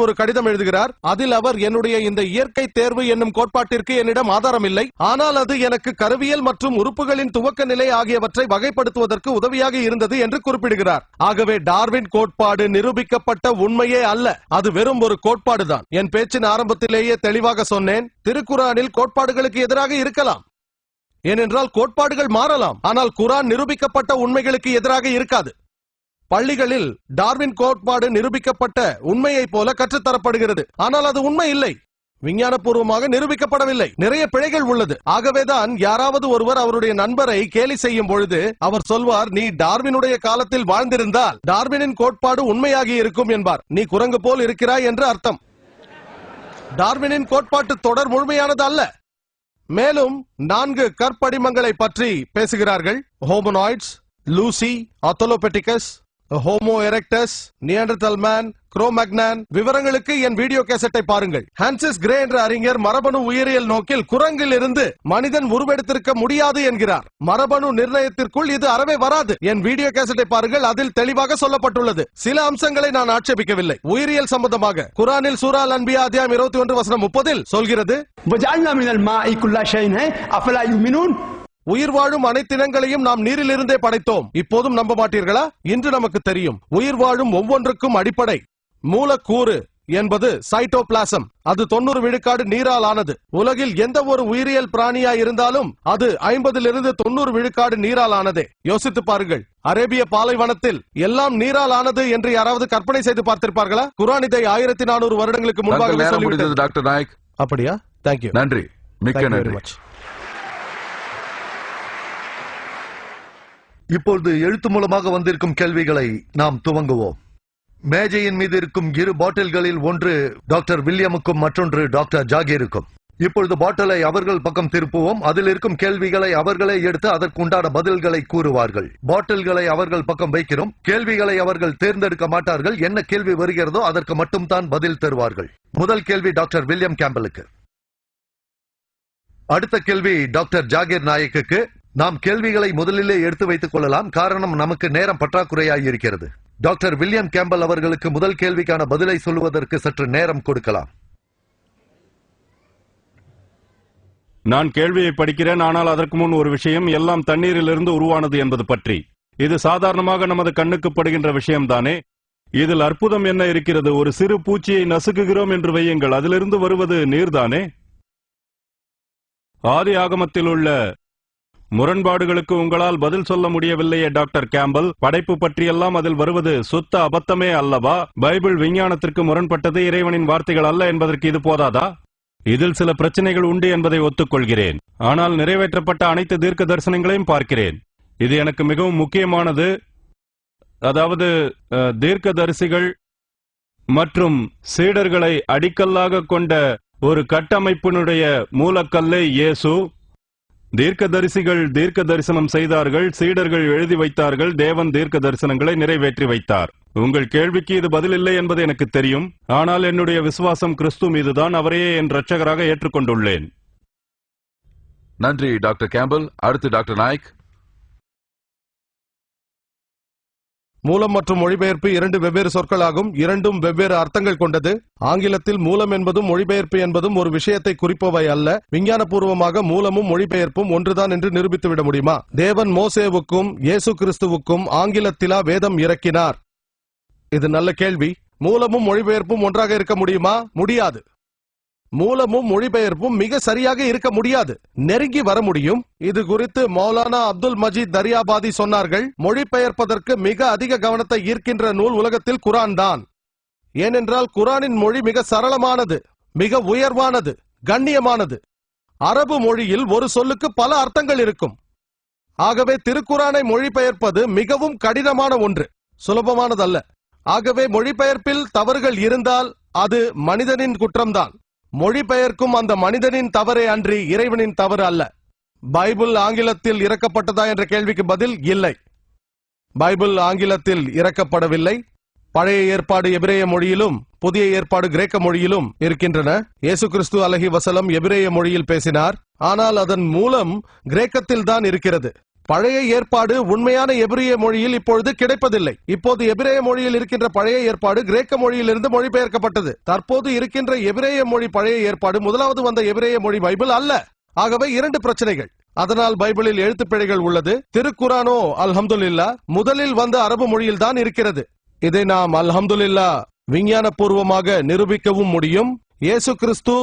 ஒரு கடிதம் எழுதுகிறார். அதில் அவர், என்னுடைய இந்த இயற்கை தேர்வு என்னும் கோட்பாட்டிற்கு என்னிடம் ஆதாரம் இல்லை, ஆனால் அது எனக்கு கருவியல் மற்றும் உறுப்புகளின் துவக்க நிலை ஆகியவற்றை வகைப்படுத்துவதற்கு உதவியாக இருந்தது என்று குறிப்பிடுகிறார். ஆகவே டார்வின் கோட்பாடு நிரூபிக்கப்பட்ட உண்மையே அல்ல, அது வெறும் ஒரு கோட்பாடுதான். என் பேச்சின் ஆரம்பத்திலேயே தெளிவாக சொன்னேன், திருக்குரானில் கோட்பாடுகளுக்கு எதிராக இருக்கலாம், ஏனென்றால் கோட்பாடுகள் மாறலாம், ஆனால் குரான் நிரூபிக்கப்பட்ட உண்மைகளுக்கு எதிராக இருக்காது. பள்ளிகளில் டார்வின் கோட்பாடு நிரூபிக்கப்பட்ட உண்மையை போல கற்றுத்தரப்படுகிறது, ஆனால் அது உண்மை இல்லை, விஞ்ஞானபூர்வமாக நிரூபிக்கப்படவில்லை, நிறைய பிழைகள் உள்ளது. ஆகவேதான் யாராவது ஒருவர் அவருடைய நண்பரை கேலி செய்யும் பொழுது அவர் சொல்வார், நீ டார்வினுடைய காலத்தில் வாழ்ந்திருந்தால் டார்வினின் கோட்பாடு உண்மையாகி இருக்கும் என்பார். நீ குரங்கு போல் இருக்கிறாய் என்று அர்த்தம். டார்வினின் கோட்பாட்டு தொடர் முழுமையானது அல்ல. மேலும் 4 கற்படிமங்களை பற்றி பேசுகிறார்கள். ஹோமோனாய்ட்ஸ், லூசி, ஆத்தலோபெட்டிகஸ், ஹோமோ எரெக்டஸ், நியண்டர்தல் மேன், குரோமேக்னான். விவரங்களுக்கு என் வீடியோ கேசட்டை பாருங்கள். ஹான்சிஸ் கிரே என்ற அறிஞர் மரபணு உயிரியல் நோக்கில் குரங்கில் இருந்து மனிதன் உருவெடுத்திருக்க முடியாது என்கிறார். மரபணு நிர்ணயத்திற்குள் இது அறவே வராது. என் வீடியோ கேசட்டை பாருங்கள், அதில் தெளிவாக சொல்லப்பட்டுள்ளது. சில அம்சங்களை நான் ஆட்சேபிக்கவில்லை. உயிரியல் சம்பந்தமாக குரானில் சூரா அல் அன்பியா அத்தியாயம் 21:30 சொல்கிறது, உயிர் வாழும் அனைத்தினங்களையும் நாம் நீரிலிருந்தே படைத்தோம். இப்போதும் நம்ப மாட்டீர்களா? இன்று நமக்கு தெரியும், உயிர் வாழும் ஒவ்வொன்றுக்கும் அடிப்படை மூலக்கூறு என்பது சைட்டோபிளாசம். அது 90 விழுக்காடு நீரால் ஆனது. உலகில் எந்த ஒரு உயிரியல் பிராணியா இருந்தாலும் அது 50 to 90 விழுக்காடு நீரால் ஆனதே. யோசித்து பாருங்கள், அரேபிய பாலைவனத்தில் எல்லாம் நீரால் ஆனது என்று யாராவது கற்பனை செய்து பார்த்திருப்பார்களா? குர்ஆன் இதை 1400 வருடங்களுக்கு முன்பாக சொல்லிவிட்டது. டாக்டர் நாயக், அப்படியா? தேங்க்யூ. நன்றி, மிக்க நன்றி. இப்பொழுது எழுத்து மூலமாக வந்திருக்கும் கேள்விகளை நாம் துவங்குவோம். மேஜையின் மீது இருக்கும் 2 பாட்டில்களில் ஒன்று டாக்டர் வில்லியமுக்கும் மற்றொன்று டாக்டர் ஜாகீருக்கும். இப்பொழுது பாட்டிலை அவர்கள் பக்கம் திருப்புவோம். அதில் இருக்கும் கேள்விகளை அவர்களே எடுத்து அதற்குண்டான பதில்களை கூறுவார்கள். பாட்டில்களை அவர்கள் பக்கம் வைக்கிறோம். கேள்விகளை அவர்கள் தேர்ந்தெடுக்க மாட்டார்கள். என்ன கேள்வி வருகிறதோ அதற்கு மட்டும் தான் பதில் தருவார்கள். முதல் கேள்வி டாக்டர் வில்லியம் கேம்பலுக்கு. அடுத்த கேள்வி டாக்டர் ஜாகீர் நாயக்குக்கு. நாம் கேள்விகளை முதலிலே எடுத்து வைத்துக் கொள்ளலாம், காரணம் நமக்கு நேரம் பற்றாக்குறையாய் இருக்கிறது. டாக்டர் வில்லியம் கேம்பல் அவர்களுக்கு முதல் கேள்விக்கான பதிலை சொல்லுவதற்கு சற்று நேரம் கொடுக்கலாம். நான் கேள்வியை படிக்கிறேன், ஆனால் அதற்கு முன் ஒரு விஷயம், எல்லாம் தண்ணீரிலிருந்து உருவானது என்பது பற்றி. இது சாதாரணமாக நமது கண்ணுக்கு படுகின்ற விஷயம்தானே? இதில் அற்புதம் என்ன இருக்கிறது? ஒரு சிறு பூச்சியை நசுக்குகிறோம் என்று வையுங்கள், அதிலிருந்து வருவது நீர்தானே? ஆதி ஆகமத்தில் உள்ள முரண்பாடுகளுக்கு உங்களால் பதில் சொல்ல முடியவில்லையே டாக்டர் கேம்பல். படைப்பு பற்றியெல்லாம் அதில் வருவது சுத்த அபத்தமே அல்லவா? பைபிள் விஞ்ஞானத்திற்கு முரண்பட்டது, இறைவனின் வார்த்தைகள் அல்ல என்பதற்கு இது போதாதா? இதில் சில பிரச்சனைகள் உண்டு என்பதை ஒத்துக்கொள்கிறேன், ஆனால் நிறைவேற்றப்பட்ட அனைத்து தீர்க்க தரிசனங்களையும் பார்க்கிறேன். இது எனக்கு மிகவும் முக்கியமானது. அதாவது தீர்க்கதரிசிகள் மற்றும் சீடர்களை அடிக்கல்லாக கொண்ட ஒரு கட்டமைப்பினுடைய மூலக்கல்லை இயேசு. தீர்க்கதரிசிகள் தீர்க்க தரிசனம் செய்தார்கள், சீடர்கள் எழுதி வைத்தார்கள், தேவன் தீர்க்க தரிசனங்களை நிறைவேற்றி வைத்தார். உங்கள் கேள்விக்கு இது பதில் இல்லை என்பது எனக்கு தெரியும், ஆனால் என்னுடைய விசுவாசம் கிறிஸ்து மீதுதான். அவரையே என் இரட்சகராக ஏற்றுக்கொண்டுள்ளேன். நன்றி டாக்டர் கேம்பல். அடுத்து டாக்டர் நாயக். மூலம் மற்றும் மொழிபெயர்ப்பு 2 வெவ்வேறு சொற்களாகும். இரண்டும் வெவ்வேறு அர்த்தங்கள் கொண்டது. ஆங்கிலத்தில் மூலம் என்பதும் மொழிபெயர்ப்பு என்பதும் ஒரு விஷயத்தை குறிப்பவை அல்ல. விஞ்ஞானபூர்வமாக மூலமும் மொழிபெயர்ப்பும் ஒன்றுதான் என்று நிரூபித்துவிட முடியுமா? தேவன் மோசேவுக்கும் இயேசு கிறிஸ்துவுக்கும் ஆங்கிலத்திலா வேதம் இறக்கினார்? இது நல்ல கேள்வி. மூலமும் மொழிபெயர்ப்பும் ஒன்றாக இருக்க முடியுமா? முடியாது. மூலமும் மொழிபெயர்ப்பும் மிக சரியாக இருக்க முடியாது, நெருங்கி வர முடியும். இது குறித்து மௌலானா அப்துல் மஜீத் தரியாபாதி சொன்னார்கள், மொழிபெயர்ப்பதற்கு மிக அதிக கவனத்தை ஈர்க்கின்ற நூல் உலகத்தில் குரான் தான். ஏனென்றால் குரானின் மொழி மிக சரளமானது, மிக உயர்வானது, கண்ணியமானது. அரபு மொழியில் ஒரு சொல்லுக்கு பல அர்த்தங்கள் இருக்கும். ஆகவே திருக்குரானை மொழிபெயர்ப்பது மிகவும் கடினமான ஒன்று, சுலபமானதல்ல. ஆகவே மொழிபெயர்ப்பில் தவறுகள் இருந்தால் அது மனிதனின் குற்றம்தான். மொழிபெயர்க்கும் அந்த மனிதனின் தவறே அன்றி இறைவனின் தவறு அல்ல. பைபிள் ஆங்கிலத்தில் இறக்கப்பட்டதா என்ற கேள்விக்கு பதில் இல்லை. பைபிள் ஆங்கிலத்தில் இறக்கப்படவில்லை. பழைய ஏற்பாடு எபிரேய மொழியிலும் புதிய ஏற்பாடு கிரேக்க மொழியிலும் இருக்கின்றன. இயேசு கிறிஸ்து அலைஹி வஸல்லம் எபிரேய மொழியில் பேசினார், ஆனால் அதன் மூலம் கிரேக்கத்தில் தான் இருக்கிறது. பழைய ஏற்பாடு உண்மையான எபிரேய மொழியில் இப்பொழுது கிடைப்பதில்லை. இப்போது எபிரேய மொழியில் இருக்கின்ற பழைய ஏற்பாடு கிரேக்க மொழியிலிருந்து மொழிபெயர்க்கப்பட்டது. தற்போது இருக்கின்ற எபிரேய மொழி பழைய ஏற்பாடு முதலாவது வந்த எபிரேய மொழி பைபிள் அல்ல. ஆகவே 2 பிரச்சனைகள். அதனால் பைபிளில் எழுத்துப்பிழைகள் உள்ளது. திருக்குரானோ அல்ஹம்துலில்லா முதலில் வந்த அரபு மொழியில் தான் இருக்கிறது. இதை நாம் அல்ஹம்துலில்லா விஞ்ஞான பூர்வமாக நிரூபிக்கவும் முடியும். இயேசு கிறிஸ்து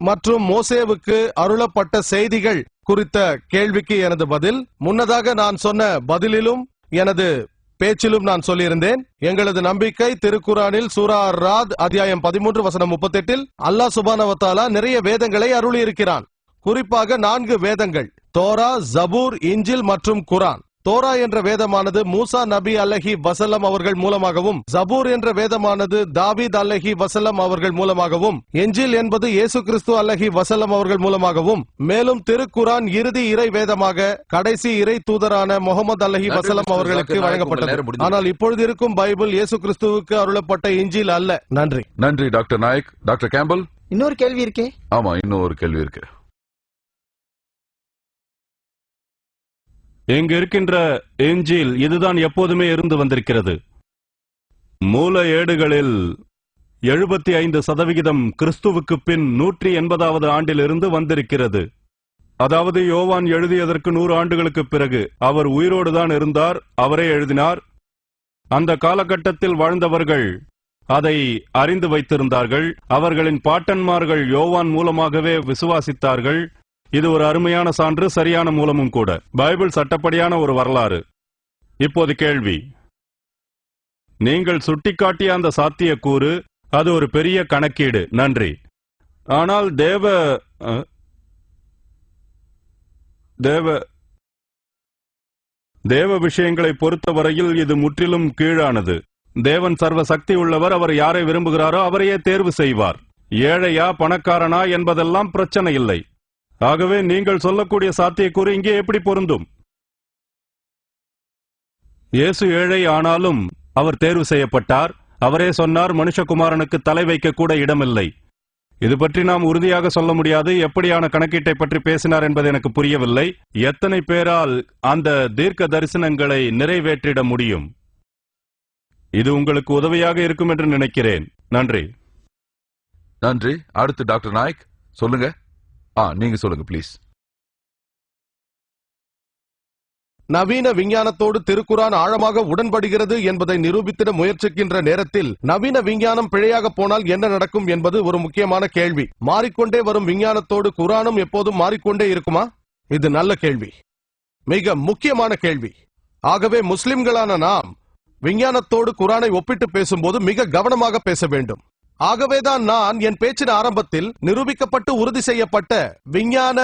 மற்றும் மோசேவுக்கு அருளப்பட்ட செய்திகள் குறித்த கேள்விக்கு எனது பதில் முன்னதாக நான் சொன்ன பதிலிலும் எனது பேச்சிலும் நான் சொல்லியிருந்தேன். எங்களது நம்பிக்கை திருக்குரானில் சூரா ராத் அத்தியாயம் 13 வசனம் 38 அல்லாஹ் சுப்ஹானஹு வ தஆலா நிறைய வேதங்களை அருளி இருக்கிறான். குறிப்பாக 4 வேதங்கள், தோரா, ஜபூர், இஞ்சில் மற்றும் குரான். தோரா என்ற வேதமானது மூசா நபி அலைஹி வஸல்லம் அவர்கள் மூலமாகவும், ஜபூர் என்ற வேதமானது தாவீத் அலைஹி வஸல்லம் அவர்கள் மூலமாகவும், இஞ்சில் என்பது இயேசு கிறிஸ்து அலைஹி வஸல்லம் அவர்கள் மூலமாகவும், மேலும் திருக்குரான் இறுதி இறை வேதமாக கடைசி இறை தூதரான முஹம்மது அலைஹி வஸல்லம் அவர்களுக்கு வழங்கப்பட்டது. ஆனால் இப்பொழுது இருக்கும் பைபிள் இயேசு கிறிஸ்துவுக்கு அருளப்பட்ட இஞ்சில் அல்ல. நன்றி. நன்றி டாக்டர் நாயக். டாக்டர் கேம்பல், இன்னொரு கேள்வி இருக்கே. ஆமா, இன்னொரு கேள்வி இருக்கு. இங்கு இருக்கின்ற இஞ்சில் இதுதான் எப்போதுமே இருந்து வந்திருக்கிறது. மூல ஏடுகளில் 75% கிறிஸ்துவுக்கு பின் 180வது ஆண்டில் இருந்து வந்திருக்கிறது. அதாவது யோவான் எழுதியதற்கு 100 ஆண்டுகளுக்கு பிறகு. அவர் உயிரோடுதான் இருந்தார், அவரே எழுதினார். அந்த காலகட்டத்தில் வாழ்ந்தவர்கள் அதை அறிந்து வைத்திருந்தார்கள். அவர்களின் பாட்டன்மார்கள் யோவான் மூலமாகவே விசுவாசித்தார்கள். இது ஒரு அருமையான சான்று, சரியான மூலமும் கூட. பைபிள் சட்டப்படியான ஒரு வரலாறு. இப்போது கேள்வி, நீங்கள் சுட்டிக்காட்டிய அந்த சாத்தியக்கூறு அது ஒரு பெரிய கணக்கீடு. நன்றி. ஆனால் தேவ விஷயங்களை பொறுத்தவரையில் இது முற்றிலும் கீழானது. தேவன் சர்வ சக்தி உள்ளவர். அவர் யாரை விரும்புகிறாரோ அவரையே தேர்வு செய்வார். ஏழையா பணக்காரனா என்பதெல்லாம் பிரச்சனை இல்லை. ஆகவே நீங்கள் சொல்லக்கூடிய சாத்தியக்கூறு இங்கே எப்படி பொருந்தும்? இயேசு ஏழை, ஆனாலும் அவர் தேர்வு செய்யப்பட்டார். அவரே சொன்னார், மனுஷகுமாரனுக்கு தலை வைக்க கூட இடமில்லை. இது பற்றி நாம் உறுதியாக சொல்ல முடியாது. எப்படியான கணக்கீட்டை பற்றி பேசினார் என்பது எனக்கு புரியவில்லை. எத்தனை பேரால் அந்த தீர்க்க தரிசனங்களை நிறைவேற்றிட முடியும்? இது உங்களுக்கு உதவியாக இருக்கும் என்று நினைக்கிறேன். நன்றி. நன்றி. அடுத்து டாக்டர் நாயக், சொல்லுங்க. நீங்க சொல்லுங்க ப்ளீஸ். நவீன விஞ்ஞானத்தோடு திருக்குரான் ஆழமாக உடன்படுகிறது என்பதை நிரூபித்திட முயற்சிக்கின்ற நேரத்தில் நவீன விஞ்ஞானம் பிழையாக போனால் என்ன நடக்கும் என்பது ஒரு முக்கியமான கேள்வி. மாறிக்கொண்டே வரும் விஞ்ஞானத்தோடு குரானும் எப்போதும் மாறிக்கொண்டே இருக்குமா? இது நல்ல கேள்வி, மிக முக்கியமான கேள்வி. ஆகவே முஸ்லிம்களான நாம் விஞ்ஞானத்தோடு குரானை ஒப்பிட்டு பேசும்போது மிக கவனமாக பேச வேண்டும். ஆகவேதான் நான் என் பேச்சின் ஆரம்பத்தில் நிரூபிக்கப்பட்டு உறுதி செய்யப்பட்ட விஞ்ஞான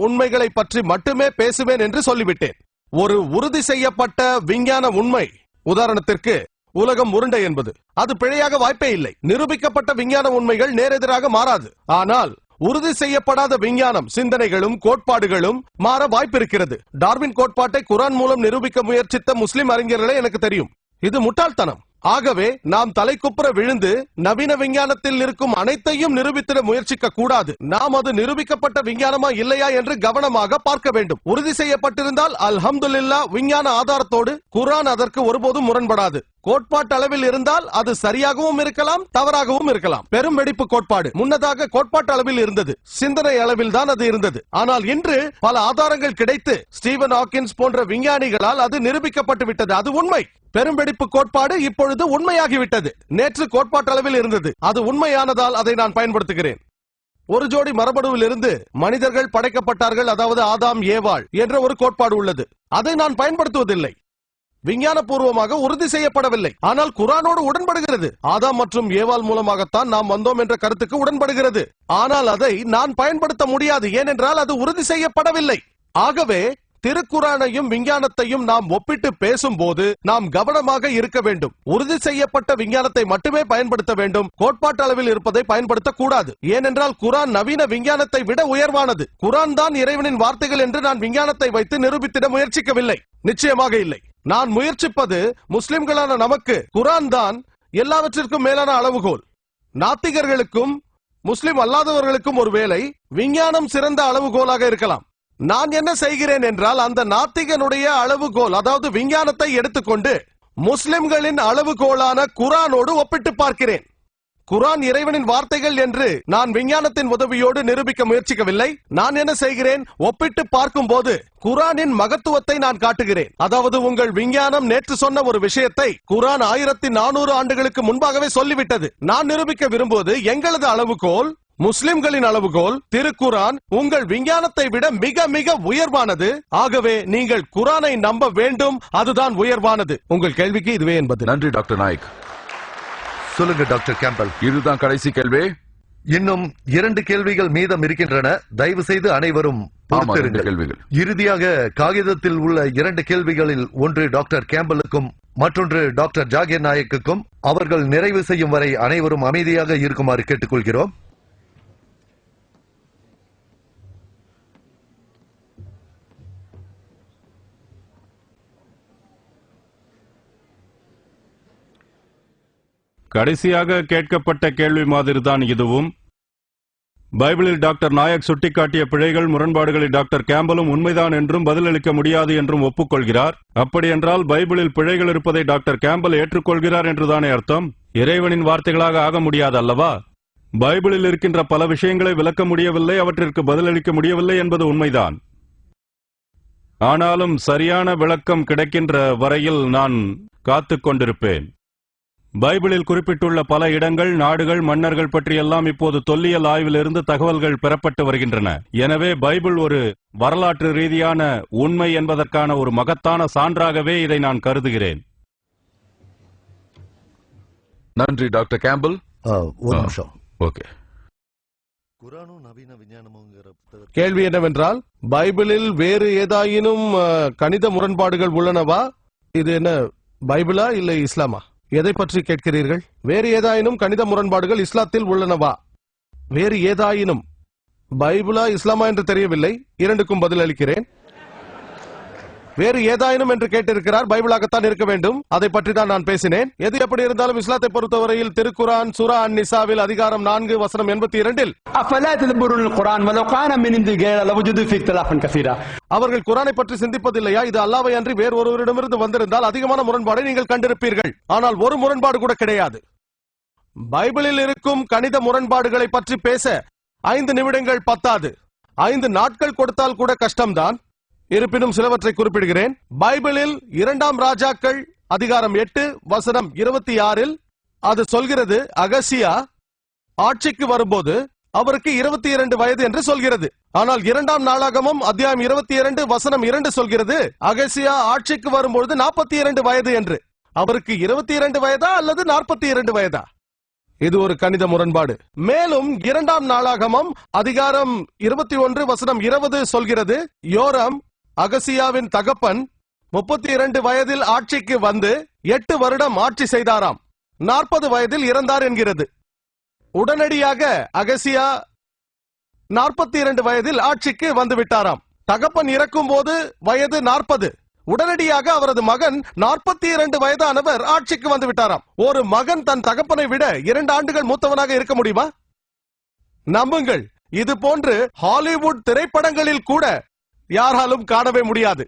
உண்மைகளை பற்றி மட்டுமே பேசுவேன் என்று சொல்லிவிட்டேன். ஒரு உறுதி செய்யப்பட்ட விஞ்ஞான உண்மை, உதாரணத்திற்கு உலகம் உருண்டை என்பது, அது பிழையாக வாய்ப்பே இல்லை. நிரூபிக்கப்பட்ட விஞ்ஞான உண்மைகள் நேரெதிராக மாறாது. ஆனால் உறுதி செய்யப்படாத விஞ்ஞானம், சிந்தனைகளும் கோட்பாடுகளும் மாற வாய்ப்பிருக்கிறது. டார்வின் கோட்பாட்டை குரான் மூலம் நிரூபிக்க முயற்சித்த முஸ்லிம் அறிஞர்களே எனக்கு தெரியும். இது முட்டாள்தனம். ஆகவே நாம் தலைக்குப்புற விழுந்து நவீன விஞ்ஞானத்தில் இருக்கும் அனைத்தையும் நிரூபித்திட முயற்சிக்க கூடாது. நாம் அது நிரூபிக்கப்பட்ட விஞ்ஞானமா இல்லையா என்று கவனமாக பார்க்க வேண்டும். உறுதி செய்யப்பட்டிருந்தால் அல்ஹம்துலில்லா, விஞ்ஞான ஆதாரத்தோடு குரான் அதற்கு ஒருபோதும் முரண்படாது. கோட்பாட்டு அளவில் இருந்தால் அது சரியாகவும் இருக்கலாம், தவறாகவும் இருக்கலாம். பெரும் வெடிப்பு கோட்பாடு முன்னதாக கோட்பாட்டு அளவில் இருந்தது, சிந்தனை அளவில் தான் அது இருந்தது. ஆனால் இன்று பல ஆதாரங்கள் கிடைத்து ஸ்டீவன் ஹாக்கின்ஸ் போன்ற விஞ்ஞானிகளால் அது நிரூபிக்கப்பட்டு விட்டது. அது உண்மை. பெரும் வெடிப்பு கோட்பாடு இப்பொழுது உண்மையாகிவிட்டது. நேற்று கோட்பாட்டு அளவில் இருந்தது, அது உண்மையானதால் அதை நான் பயன்படுத்துகிறேன். ஒரு ஜோடி மரபணுவில் இருந்து மனிதர்கள் படைக்கப்பட்டார்கள், அதாவது ஆதாம் ஏவாள் என்ற ஒரு கோட்பாடு உள்ளது. அதை நான் பயன்படுத்துவதில்லை. விஞ்ஞானபூர்வமாக உறுதி செய்யப்படவில்லை. ஆனால் குரானோடு உடன்படுகிறது. ஆதாம் மற்றும் ஏவாள் மூலமாகத்தான் நாம் வந்தோம் என்ற கருத்துக்கு உடன்படுகிறது. ஆனால் அதை நான் பயன்படுத்த முடியாது, ஏனென்றால் அது உறுதி செய்யப்படவில்லை. ஆகவே திருக்குரானையும் விஞ்ஞானத்தையும் நாம் ஒப்பிட்டு பேசும்போது நாம் கவனமாக இருக்க வேண்டும். உறுதி செய்யப்பட்ட விஞ்ஞானத்தை மட்டுமே பயன்படுத்த வேண்டும். கோட்பாட்டு அளவில் இருப்பதை பயன்படுத்தக்கூடாது. ஏனென்றால் குரான் நவீன விஞ்ஞானத்தை விட உயர்வானது. குரான் தான் இறைவனின் வார்த்தைகள் என்று நான் விஞ்ஞானத்தை வைத்து நிரூபித்திட முயற்சிக்கவில்லை. நிச்சயமாக இல்லை. நான் முயற்சிப்பது முஸ்லிம்களான நமக்கு குரான் தான் எல்லாவற்றிற்கும் மேலான அளவுகோல். நாத்திகர்களுக்கும் முஸ்லிம் அல்லாதவர்களுக்கும் ஒருவேளை விஞ்ஞானம் சிறந்த அளவுகோலாக இருக்கலாம். நான் என்ன செய்கிறேன் என்றால் அந்த நாத்திகனுடைய அளவுகோல், அதாவது விஞ்ஞானத்தை எடுத்துக்கொண்டு முஸ்லிம்களின் அளவுகோலான குரானோடு ஒப்பிட்டு பார்க்கிறேன். குரான் இறைவனின் வார்த்தைகள் என்று நான் விஞ்ஞானத்தின் உதவியோடு நிரூபிக்க முயற்சிக்கவில்லை. நான் என்ன செய்கிறேன், ஒப்பிட்டு பார்க்கும் போது குரானின் மகத்துவத்தை நான் காட்டுகிறேன். அதாவது உங்கள் விஞ்ஞானம் நேற்று சொன்ன ஒரு விஷயத்தை குரான் 1400 ஆண்டுகளுக்கு முன்பாகவே சொல்லிவிட்டது. நான் நிரூபிக்க விரும்புவது எங்களது அளவுகோல், முஸ்லிம்களின் அளவுகோல் திருக்குரான் உங்கள் விஞ்ஞானத்தை விட மிக மிக உயர்வானது. ஆகவே நீங்கள் குரானை நம்ப வேண்டும், அதுதான் உயர்வானது. உங்கள் கேள்விக்கு இதுவே என்பது. நன்றி டாக்டர் நாயக். சொல்லுங்க டாக்டர் கேம்பல். இதுதான் கடைசி கேள்வி. இன்னும் 2 கேள்விகள் மீதம் இருக்கின்றன. தயவு செய்து அனைவரும் பொறுத்திருங்கள். கேள்விகள். இறுதியாக காகிதத்தில் உள்ள 2 கேள்விகளில் ஒன்று டாக்டர் கேம்பலுக்கும் மற்றொன்று டாக்டர் ஜாகிர் நாயக்குக்கும். அவர்கள் நிறைவு செய்யும் வரை அனைவரும் அமைதியாக இருக்குமாறு கேட்டுக்கொள்கிறோம். கடைசியாக கேட்கப்பட்ட கேள்வி மாதிரிதான் இதுவும். பைபிளில் டாக்டர் நாயக் சுட்டிக்காட்டிய பிழைகள், முரண்பாடுகளை டாக்டர் கேம்பலும் உண்மைதான் என்றும் பதிலளிக்க முடியாது என்றும் ஒப்புக்கொள்கிறார். அப்படியென்றால் பைபிளில் பிழைகள் இருப்பதை டாக்டர் கேம்பல் ஏற்றுக்கொள்கிறார் என்றுதானே அர்த்தம்? இறைவனின் வார்த்தைகளாக ஆக முடியாது அல்லவா? பைபிளில் இருக்கின்ற பல விஷயங்களை விளக்க முடியவில்லை, அவற்றிற்கு பதிலளிக்க முடியவில்லை என்பது உண்மைதான். ஆனாலும் சரியான விளக்கம் கிடைக்கின்ற வரையில் நான் காத்துக் கொண்டிருப்பேன். பைபிளில் குறிப்பிட்டுள்ள பல இடங்கள், நாடுகள், மன்னர்கள் பற்றியெல்லாம் இப்போது தொல்லியல் ஆய்விலிருந்து தகவல்கள் பெறப்பட்டு வருகின்றன. எனவே பைபிள் ஒரு வரலாற்று ரீதியான உண்மை என்பதற்கான ஒரு மகத்தான சான்றாகவே இதை நான் கருதுகிறேன். நன்றி டாக்டர் கேம்பல். ஒரு நிமிஷம். ஓகே. கேள்வி என்னவென்றால், பைபிளில் வேறு ஏதாயினும் கணித முரண்பாடுகள் உள்ளனவா? இது என்ன பைபிளா இல்லை இஸ்லாமா? எதை பற்றி கேட்கிறீர்கள்? வேறு ஏதாயினும் கணித முரண்பாடுகள் இஸ்லாத்தில் உள்ளனவா? வேறு ஏதாயினும் பைபிளா இஸ்லாமா என்று தெரியவில்லை. இரண்டுக்கும் பதில் அளிக்கிறேன். வேறு ஏதாயினும் என்று கேட்டிருக்கிறார். பைபிளாகத்தான் இருக்க வேண்டும். அதை பற்றி தான் நான் பேசினேன். எது எப்படி இருந்தாலும் இஸ்லாத்தை பொறுத்தவரையில் திருக்குரான் சூரா அன்-நிசாவில் அதிகாரம் 4 வசனம் 82 அவர்கள் குரானை பற்றி சிந்திப்பதில்லையா? இது அல்லாஹ்வை அன்றி வேறு ஒருவரிடமிருந்து வந்திருந்தால் அதிகமான முரண்பாடை நீங்கள் கண்டிருப்பீர்கள். ஆனால் ஒரு முரண்பாடு கூட கிடையாது. பைபிளில் இருக்கும் கணித முரண்பாடுகளை பற்றி பேச 5 நிமிடங்கள் பத்தாது. 5 நாட்கள் கொடுத்தால் கூட கஷ்டம்தான். இருப்பினும் சிலவற்றை குறிப்பிடுகிறேன். பைபிளில் 2 ராஜாக்கள் அதிகாரம் 8 வசனம் 26 அது சொல்கிறது, அகசியா ஆட்சிக்கு வரும்போது அவருக்கு 22 வயது என்று சொல்கிறது. ஆனால் 2 நாளாகமும் அத்தியாயம் 22 வசனம் 2 சொல்கிறது, அகசியா ஆட்சிக்கு வரும்பொழுது 42 வயது என்று. அவருக்கு 22 வயதா அல்லது 42 வயதா? இது ஒரு கணித முரண்பாடு. மேலும் 2 நாளாகமும் அதிகாரம் 21 வசனம் 20 சொல்கிறது, யோராம் அகசியாவின் தகப்பன் 32 வயதில் ஆட்சிக்கு வந்து 8 வருடம் ஆட்சி செய்தாராம். 40 வயதில் இறந்தார் என்கிறது. உடனடியாக அகசியா 42 வயதில் ஆட்சிக்கு வந்து விட்டாராம். தகப்பன் இறக்கும் போது வயது 40. உடனடியாக அவரது மகன் 42 வயதானவர் ஆட்சிக்கு வந்து விட்டாராம். ஒரு மகன் தன் தகப்பனை விட 2 ஆண்டுகள் மூத்தவனாக இருக்க முடியுமா? நம்புங்கள், இது போன்று ஹாலிவுட் திரைப்படங்களில் கூட யாராலும் காணவே முடியாது.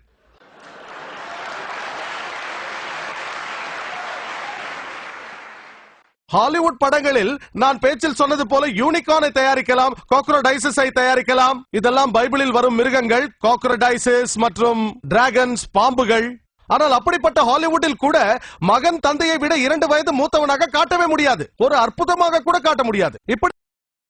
ஹாலிவுட் படங்களில் நான் பேச்சில் சொன்னது போல யூனிகார்னை தயாரிக்கலாம், காக்ரோடைசஸை தயாரிக்கலாம். இதெல்லாம் பைபிளில் வரும் மிருகங்கள், காக்ரோடைசஸ் மற்றும் டிராகன்ஸ், பாம்புகள். ஆனால் அப்படிப்பட்ட ஹாலிவுட்டில் கூட மகன் தந்தையை விட 2 வயது மூத்தவனாக காட்டவே முடியாது. ஒரு அற்புதமாக கூட காட்ட முடியாது. இப்படி